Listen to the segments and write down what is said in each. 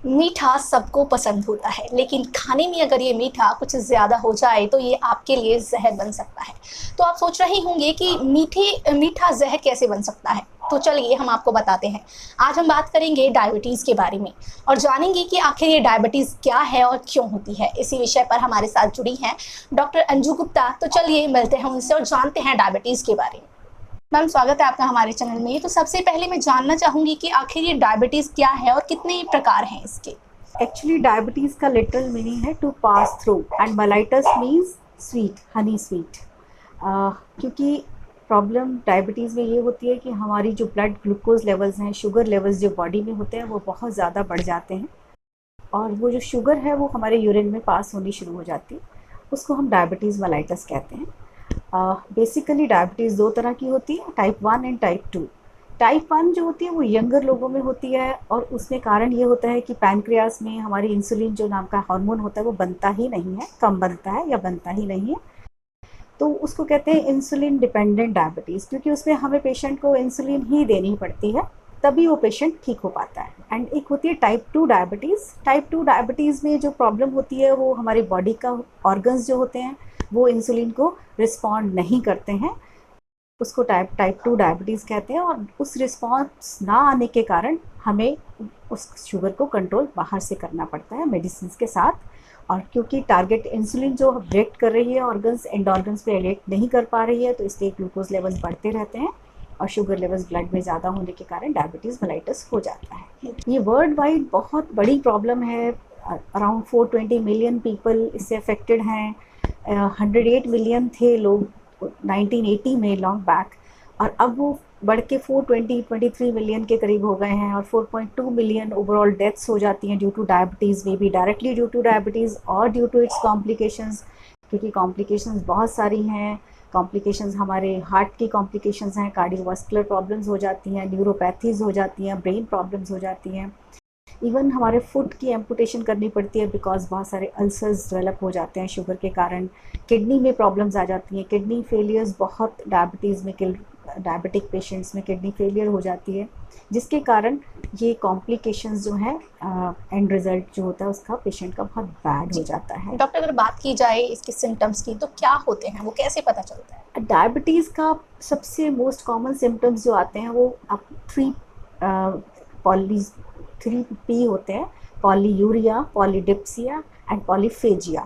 मीठा सबको पसंद होता है, लेकिन खाने में अगर ये मीठा कुछ ज़्यादा हो जाए तो ये आपके लिए ज़हर बन सकता है। तो आप सोच रहे होंगे कि मीठा ज़हर कैसे बन सकता है? तो चलिए हम आपको बताते हैं। आज हम बात करेंगे डायबिटीज़ के बारे में और जानेंगे कि आखिर ये डायबिटीज़ क्या है और क्यों होती है। इसी विषय पर हमारे साथ जुड़ी हैं डॉक्टर अंजू गुप्ता। तो चलिए मिलते हैं उनसे और जानते हैं डायबिटीज़ के बारे में। मैम, स्वागत है आपका हमारे चैनल में। तो सबसे पहले मैं जानना चाहूँगी कि आखिर ये डायबिटीज़ क्या है और कितने प्रकार हैं इसके? एक्चुअली डायबिटीज़ का लिटरल मीनिंग है to pass through and mellitus means sweet, honey sweet. क्योंकि प्रॉब्लम डायबिटीज़ में ये होती है कि हमारी जो ब्लड ग्लूकोज लेवल्स हैं, शुगर लेवल्स जो बॉडी में होते हैं वो बहुत ज़्यादा बढ़ जाते हैं और वो जो शुगर है वो हमारे यूरिन में पास होनी शुरू हो जाती है। उसको हम डायबिटीज़ मलाइटस कहते हैं। बेसिकली डायबिटीज़ दो तरह की होती है, टाइप 1 एंड टाइप 2। टाइप 1 जो होती है वो यंगर लोगों में होती है और उसमें कारण ये होता है कि पैनक्रियास में हमारी इंसुलिन जो नाम का हार्मोन होता है वो बनता ही नहीं है, कम बनता है या बनता ही नहीं है। तो उसको कहते हैं इंसुलिन डिपेंडेंट डायबिटीज़, क्योंकि उसमें हमें पेशेंट को इंसुलिन ही देनी पड़ती है, तभी वो पेशेंट ठीक हो पाता है। एंड एक होती है टाइप 2 डायबिटीज़। टाइप 2 डायबिटीज़ में जो प्रॉब्लम होती है वो हमारी बॉडी का ऑर्गन्स जो होते हैं वो इंसुलिन को रिस्पॉन्ड नहीं करते हैं, उसको टाइप 2 डायबिटीज़ कहते हैं। और उस रिस्पॉन्स ना आने के कारण हमें उस शुगर को कंट्रोल बाहर से करना पड़ता है मेडिसिन के साथ। और क्योंकि टारगेट इंसुलिन जो रिएक्ट कर रही है ऑर्गन्स एंड ऑर्गन्स पे रिएक्ट नहीं कर पा रही है, तो इसलिए ग्लूकोज लेवल्स बढ़ते रहते हैं और शुगर लेवल्स ब्लड में ज़्यादा होने के कारण डायबिटीज़ मेलाइटस हो जाता है। ये वर्ल्ड वाइड बहुत बड़ी प्रॉब्लम है। अराउंड 420 मिलियन पीपल इससे अफेक्टेड हैं। 108 मिलियन थे लोग 1980 में, लॉन्ग बैक, और अब वो बढ़ के 423 मिलियन के करीब हो गए हैं और 4.2 मिलियन ओवरऑल डेथ्स हो जाती हैं due two diabetes, may be directly due two diabetes और ड्यू टू इट्स कॉम्प्लिकेशंस, क्योंकि कॉम्प्लिकेशंस बहुत सारी हैं। कॉम्प्लिकेशंस हमारे हार्ट की कॉम्प्लिकेशंस हैं, कार्डियोवास्कुलर प्रॉब्लम्स हो जाती हैं, न्यूरोपैथीज़ हो जाती हैं, ब्रेन प्रॉब्लम्स हो जाती हैं। इवन हमारे फुट की एम्पुटेशन करनी पड़ती है बिकॉज बहुत सारे अल्सर्स डेवलप हो जाते हैं शुगर के कारण। किडनी में प्रॉब्लम्स आ जाती हैं, किडनी फेलियर्स बहुत डायबिटीज़ में, डायबिटिक पेशेंट्स में किडनी फेलियर हो जाती है, जिसके कारण ये कॉम्प्लिकेशंस जो हैं, एंड रिजल्ट जो होता है उसका पेशेंट का बहुत बैड हो जाता है। डॉक्टर, अगर बात की जाए इसके सिम्टम्स की तो क्या होते हैं, वो कैसे पता चलता है? डायबिटीज़ का सबसे मोस्ट कॉमन सिम्टम्स जो आते हैं वो आप पॉली 3P होते हैं: polyuria, polydipsia and polyphagia.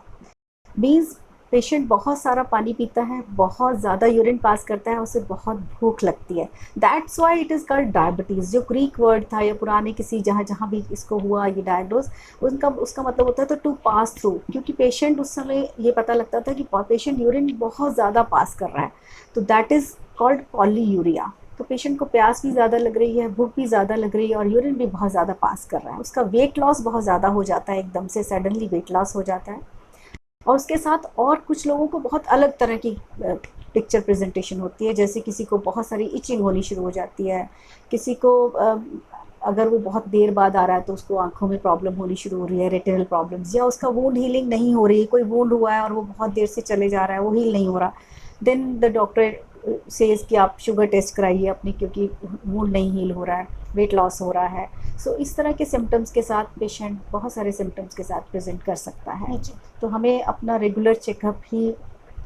Means patient बहुत सारा पानी पीता है, बहुत ज़्यादा यूरिन पास करता है, उसे बहुत भूख लगती है। That's why it is called diabetes. जो ग्रीक वर्ड था या पुराने किसी जहाँ जहाँ भी इसको हुआ ये डायग्नोज, उनका उसका मतलब होता है तो टू पास थ्रू, क्योंकि पेशेंट उस समय ये पता लगता था कि पेशेंट यूरिन बहुत ज़्यादा पास कर रहा है, तो दैट इज़ कॉल्ड पॉलीयूरिया। तो पेशेंट को प्यास भी ज़्यादा लग रही है, भूख भी ज़्यादा लग रही है और यूरिन भी बहुत ज़्यादा पास कर रहा है। उसका वेट लॉस बहुत ज़्यादा हो जाता है, एकदम से सडनली वेट लॉस हो जाता है। और उसके साथ और कुछ लोगों को बहुत अलग तरह की पिक्चर प्रेजेंटेशन होती है, जैसे किसी को बहुत सारी इचिंग होनी शुरू हो जाती है, किसी को अगर वो बहुत देर बाद आ रहा है तो उसको आंखों में प्रॉब्लम होनी शुरू हो रही है, रेटिनल प्रॉब्लम्स, या उसका वूंड हीलिंग नहीं हो रही, कोई वूंड हुआ है और वो बहुत देर से चले जा रहा है, वो हील नहीं हो रहा, देन द डॉक्टर सेज कि आप शुगर टेस्ट कराइए अपनी, क्योंकि वूंड नहीं हील हो रहा है, वेट लॉस हो रहा है। सो इस तरह के सिम्टम्स के साथ पेशेंट बहुत सारे सिम्टम्स के साथ प्रेजेंट कर सकता है। तो हमें अपना रेगुलर चेकअप ही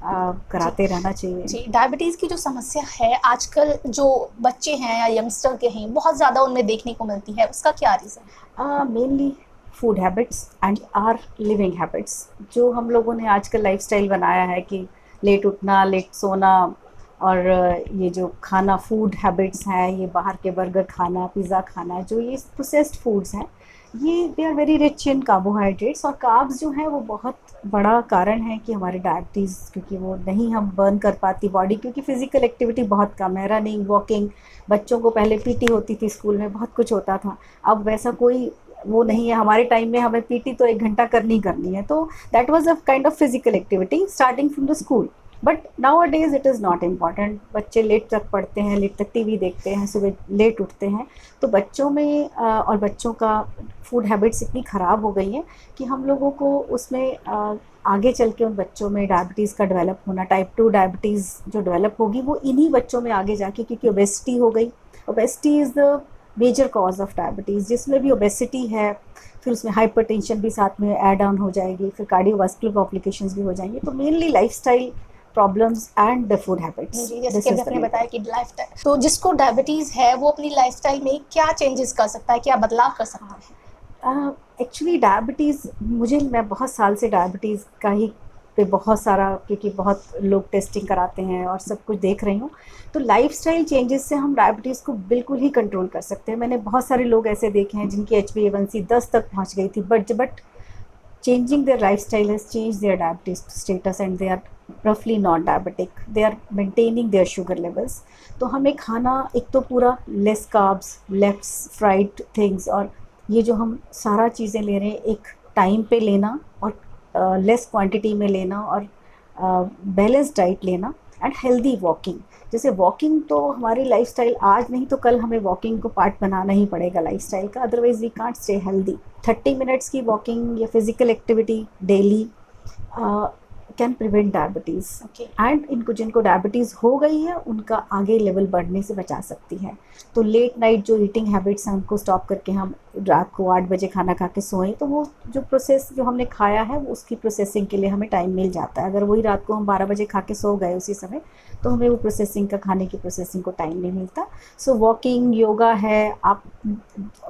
कराते रहना चाहिए। जी, डायबिटीज़ की जो समस्या है आजकल जो बच्चे हैं या यंगस्टर के हैं बहुत ज़्यादा उनमें देखने को मिलती है, उसका क्या reason? Mainly food habits and our living habits. जो हम लोगों ने आजकल लाइफस्टाइल बनाया है कि लेट उठना, लेट सोना, और ये जो खाना फूड हैबिट्स हैं, ये बाहर के बर्गर खाना, पिज़्ज़ा खाना, जो ये प्रोसेस्ड फूड्स हैं, ये they are very rich in carbohydrates. और कार्ब्स जो हैं वो बहुत बड़ा कारण है कि हमारे डायबिटीज़, क्योंकि वो नहीं हम बर्न कर पाती बॉडी, क्योंकि फ़िज़िकल एक्टिविटी बहुत कम है, रनिंग, वॉकिंग। बच्चों को पहले पीटी होती थी स्कूल में, बहुत कुछ होता था, अब वैसा कोई वो नहीं है। हमारे टाइम में हमें पीटी तो 1 घंटा करनी करनी है, तो that was a kind of physical activity starting from the school. But now a days it is not important. बच्चे लेट तक पढ़ते हैं, लेट तक टीवी देखते हैं, सुबह लेट उठते हैं, तो बच्चों में और बच्चों का फूड हैबिट्स इतनी ख़राब हो गई हैं कि हम लोगों को उसमें आगे चल के उन बच्चों में डायबिटीज़ का डेवलप होना, टाइप 2 डायबिटीज़ जो डेवलप होगी वो इन्हीं बच्चों में आगे जाके, क्योंकि ओबेसिटी हो गई। Obesity is the major cause of diabetes, जिसमें भी ओबेसिटी है, फिर उसमें हाइपरटेंशन भी साथ में ऐड ऑन हो जाएगी, फिर कार्डियोवास्कुलर कॉम्प्लिकेशंस भी हो जाएंगी। तो mainly lifestyle problems and the food habits, जी, जैसे कि अभी आपने बताया कि लाइफस्टाइल, तो जिसको डायबिटीज़ है वो अपनी लाइफस्टाइल में क्या चेंजेस कर सकता है, क्या बदलाव कर सकता है? एक्चुअली डायबिटीज़, मैं बहुत साल से डायबिटीज़ का ही पे बहुत सारा, क्योंकि बहुत लोग टेस्टिंग कराते हैं और सब कुछ देख रही हूँ, तो लाइफस्टाइल चेंजेस से हम डायबिटीज़ को बिल्कुल ही कंट्रोल कर सकते हैं। मैंने बहुत सारे लोग ऐसे देखे हैं जिनकी HbA1c 10 तक पहुँच गई थी, but changing their lifestyle has changed their diabetes status and they are roughly not diabetic, they are maintaining their sugar levels। तो हमें खाना एक तो पूरा less carbs, less fried things, और ये जो हम सारा चीज़ें ले रहे हैं एक टाइम पे लेना और लेस क्वांटिटी में लेना और बैलेंस डाइट लेना एंड हेल्दी वॉकिंग। जैसे वॉकिंग तो हमारी लाइफस्टाइल, आज नहीं तो कल हमें वॉकिंग को पार्ट बनाना ही पड़ेगा लाइफस्टाइल का, otherwise we can't stay healthy. 30 minutes की वॉकिंग या physical activity daily can prevent diabetes and इनको जिनको डायबिटीज़ हो गई है उनका आगे लेवल बढ़ने से बचा सकती है। तो लेट नाइट जो ईटिंग हैबिट्स हैं उनको स्टॉप करके हम रात को 8 बजे खाना खा के सोएं, तो वो जो प्रोसेस जो हमने खाया है वो उसकी प्रोसेसिंग के लिए हमें टाइम मिल जाता है। अगर वही रात को हम 12 बजे खा के सो गए उसी समय, तो हमें वो प्रोसेसिंग का, खाने की प्रोसेसिंग को टाइम नहीं मिलता। सो वॉकिंग, योगा है, आप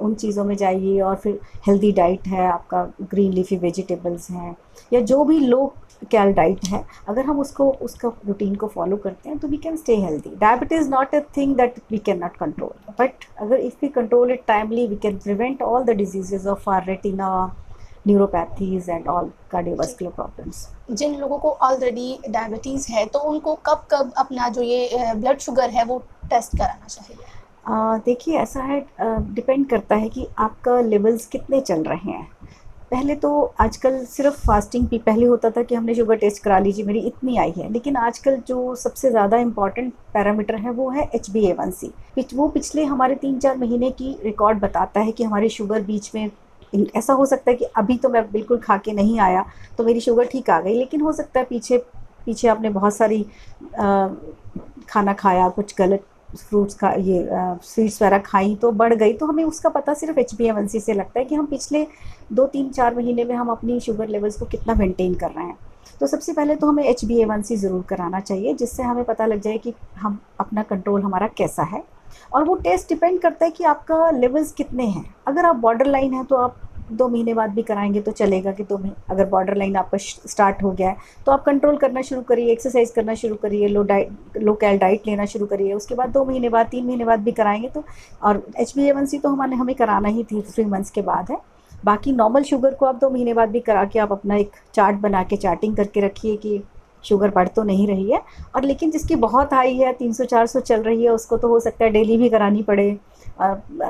उन चीज़ों में जाइए, और फिर हेल्दी डाइट है, आपका ग्रीन लीफी वेजिटेबल्स हैं या जो भी लो कैल डाइट है, अगर हम उसका रूटीन को फॉलो करते हैं तो we can stay healthy. Diabetes not a thing that we can not control, but अगर if we control it timely we can prevent all the diseases of are retina, neuropathies and all cardiovascular problems. जिन लोगों को already diabetes है तो उनको कब कब अपना जो ये ब्लड शुगर है वो टेस्ट कराना चाहिए? देखिए, ऐसा है, डिपेंड करता है कि आपका लेवल्स कितने चल रहे हैं। पहले तो आजकल सिर्फ फास्टिंग भी, पहले होता था कि हमने शुगर टेस्ट करा लीजिए मेरी इतनी आई है, लेकिन आजकल जो सबसे ज़्यादा इम्पॉर्टेंट पैरामीटर है वो है HbA1c। वो पिछले हमारे 3-4 महीने की रिकॉर्ड बताता है कि हमारी शुगर बीच में, ऐसा हो सकता है कि अभी तो मैं बिल्कुल खा के नहीं आया तो मेरी शुगर ठीक आ गई, लेकिन हो सकता है पीछे आपने बहुत सारी खाना खाया, कुछ गलत फ्रूट्स का, ये स्वीट्स वगैरह खाई तो बढ़ गई, तो हमें उसका पता सिर्फ HbA1c से लगता है कि हम पिछले 2-3-4 महीने में हम अपनी शुगर लेवल्स को कितना मेंटेन कर रहे हैं। तो सबसे पहले तो हमें HbA1c ज़रूर कराना चाहिए, जिससे हमें पता लग जाए कि हम अपना कंट्रोल हमारा कैसा है। और वो टेस्ट डिपेंड करता है कि आपका लेवल्स कितने हैं। अगर आप बॉर्डर लाइन है तो आप 2 महीने बाद भी कराएंगे तो चलेगा कि 2 महीने, अगर बॉर्डर लाइन आपका स्टार्ट हो गया है तो आप कंट्रोल करना शुरू करिए, एक्सरसाइज करना शुरू करिए, लो कैल डाइट लेना शुरू करिए। उसके बाद 2 महीने बाद, 3 महीने बाद भी कराएंगे तो, और HbA1c तो हमें कराना ही थी 3 मंथ्स के बाद है। बाकी नॉर्मल शुगर को आप 2 महीने बाद भी करा के आप अपना एक चार्ट बना के चार्टिंग करके रखिए कि शुगर बढ़ तो नहीं रही है। और लेकिन जिसकी बहुत हाई है, 300-400 चल रही है, उसको तो हो सकता है डेली भी करानी पड़े,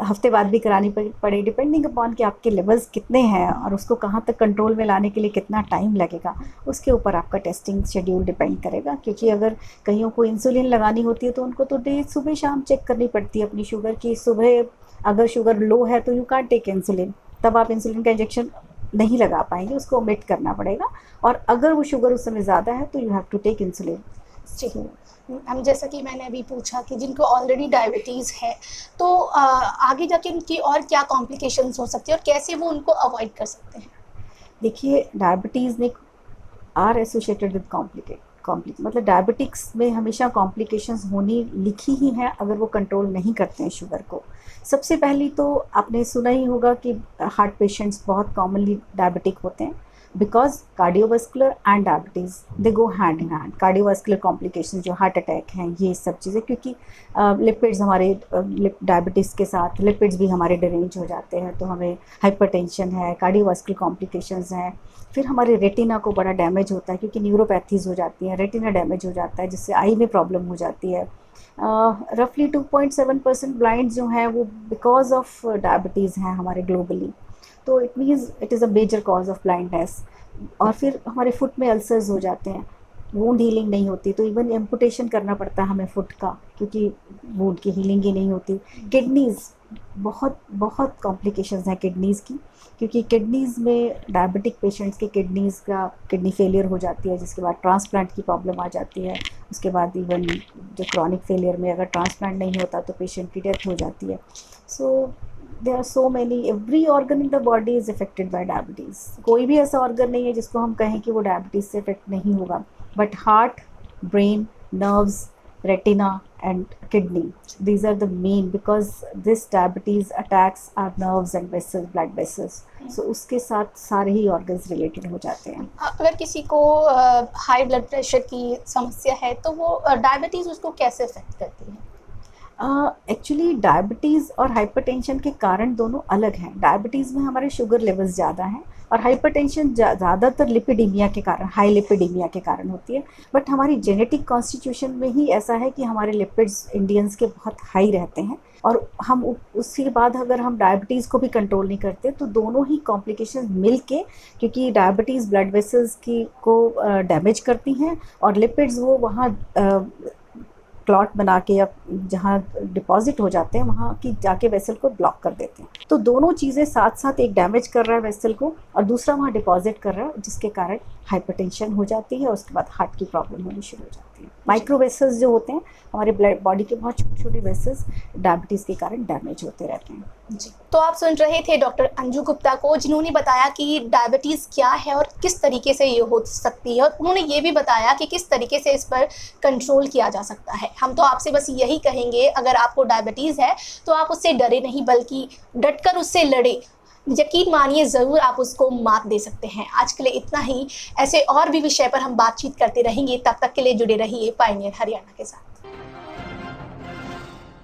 हफ्ते बाद भी करानी पड़े, डिपेंडिंग अपॉन कि आपके लेवल्स कितने हैं और उसको कहाँ तक कंट्रोल में लाने के लिए कितना टाइम लगेगा, उसके ऊपर आपका टेस्टिंग शेड्यूल डिपेंड करेगा। क्योंकि अगर कईयों को इंसुलिन लगानी होती है तो उनको तो सुबह शाम चेक करनी पड़ती है अपनी शुगर की। सुबह अगर शुगर लो है तो यू कांट टेक इंसुलिन, तब आप इंसुलिन का इंजेक्शन नहीं लगा पाएंगे, उसको ओमिट करना पड़ेगा। और अगर वो शुगर उस समय ज़्यादा है तो you have to take insulin. जी, हम जैसा कि मैंने अभी पूछा कि जिनको ऑलरेडी डायबिटीज़ है तो आगे जाके उनकी और क्या कॉम्प्लिकेशंस हो सकती है और कैसे वो उनको अवॉइड कर सकते हैं? देखिए, डायबिटीज़ में आर एसोसिएटेड विद मतलब डायबिटिक्स में हमेशा कॉम्प्लिकेशंस होनी लिखी ही हैं अगर वो कंट्रोल नहीं करते हैं शुगर को। सबसे पहली तो आपने सुना ही होगा कि हार्ट पेशेंट्स बहुत कॉमनली डायबिटिक होते हैं, because cardiovascular and diabetes they go hand in hand. Cardiovascular complications जो हार्ट अटैक हैं, ये सब चीज़ें, क्योंकि लिपिड्स हमारे डायबिटीज़ के साथ लिपिड्स भी हमारे डिरेंज हो जाते हैं, तो हमें हाइपरटेंशन है, कार्डियोवास्कुलर कॉम्प्लिकेशंस हैं। फिर हमारे रेटिना को बड़ा डैमेज होता है क्योंकि न्यूरोपैथीज हो जाती हैं, रेटिना डैमेज हो जाता है जिससे आई में प्रॉब्लम हो जाती है। रफली 2.7% ब्लाइंड जो हैं वो बिकॉज ऑफ डायबिटीज़ हैं हमारे ग्लोबली, तो it means it is a major cause of blindness. और फिर हमारे फुट में अल्सर्स हो जाते हैं, वूंड हीलिंग नहीं होती, तो इवन एम्पुटेशन करना पड़ता है हमें फुट का, क्योंकि वूंड की हीलिंग ही नहीं होती। किडनीज़, बहुत बहुत कॉम्प्लिकेशंस हैं किडनीज़ की, क्योंकि किडनीज़ में डायबिटिक पेशेंट्स के किडनी फेलियर हो जाती है, जिसके बाद ट्रांसप्लांट की प्रॉब्लम आ जाती है। उसके बाद इवन जो क्रॉनिक फेलियर में अगर ट्रांसप्लांट नहीं होता तो पेशेंट की डेथ हो जाती है। So there are so many, every organ in the body is affected by diabetes. कोई भी ऐसा ऑर्गन नहीं है जिसको हम कहें कि वो डायबिटीज़ से अफेक्ट नहीं होगा, but heart, brain, nerves, retina and kidney, these are the main, because this diabetes attacks our nerves and vessels, blood vessels, so उसके साथ सारे ही organs related हो जाते हैं। अगर किसी को हाई ब्लड प्रेशर की समस्या है तो वो डायबिटीज़ उसको कैसे अफेक्ट करती है? एक्चुअली डायबिटीज़ और हाइपरटेंशन के कारण दोनों अलग हैं। डायबिटीज़ में हमारे शुगर लेवल्स ज़्यादा हैं और हाइपरटेंशन ज़्यादातर लिपिडीमिया के कारण, हाई लिपिडीमिया के कारण होती है। बट हमारी जेनेटिक कॉन्स्टिट्यूशन में ही ऐसा है कि हमारे लिपिड्स इंडियंस के बहुत हाई रहते हैं, और हम उसके बाद अगर हम डायबिटीज़ को भी कंट्रोल नहीं करते तो दोनों ही कॉम्प्लिकेशन मिल के, क्योंकि डायबिटीज़ ब्लड वेसल्स की को डैमेज करती हैं और लिपिड्स वो वहाँ क्लॉट बना के या जहाँ डिपॉजिट हो जाते हैं वहाँ की जाके वेसल को ब्लॉक कर देते हैं। तो दोनों चीज़ें साथ साथ, एक डैमेज कर रहा है वेसल को और दूसरा वहाँ डिपॉजिट कर रहा है, जिसके कारण हाइपरटेंशन हो जाती है और उसके बाद हार्ट की प्रॉब्लम होनी शुरू हो जाती है। माइक्रो वेसल्स जो होते हैं हमारे ब्लड बॉडी के, बहुत छोटे छोटे वेसल्स डायबिटीज़ के कारण डैमेज होते रहते हैं। जी, तो आप सुन रहे थे डॉक्टर अंजू गुप्ता को, जिन्होंने बताया कि डायबिटीज़ क्या है और किस तरीके से ये हो सकती है, और उन्होंने ये भी बताया कि किस तरीके से इस पर कंट्रोल किया जा सकता है। हम तो आपसे बस यही कहेंगे, अगर आपको डायबिटीज़ है तो आप उससे डरे नहीं, बल्कि डटकर उससे लड़े। यकीन मानिए ज़रूर आप उसको मात दे सकते हैं। आज के लिए इतना ही, ऐसे और भी विषय पर हम बातचीत करते रहेंगे। तब तक के लिए जुड़े रहिए पायनियर हरियाणा के साथ।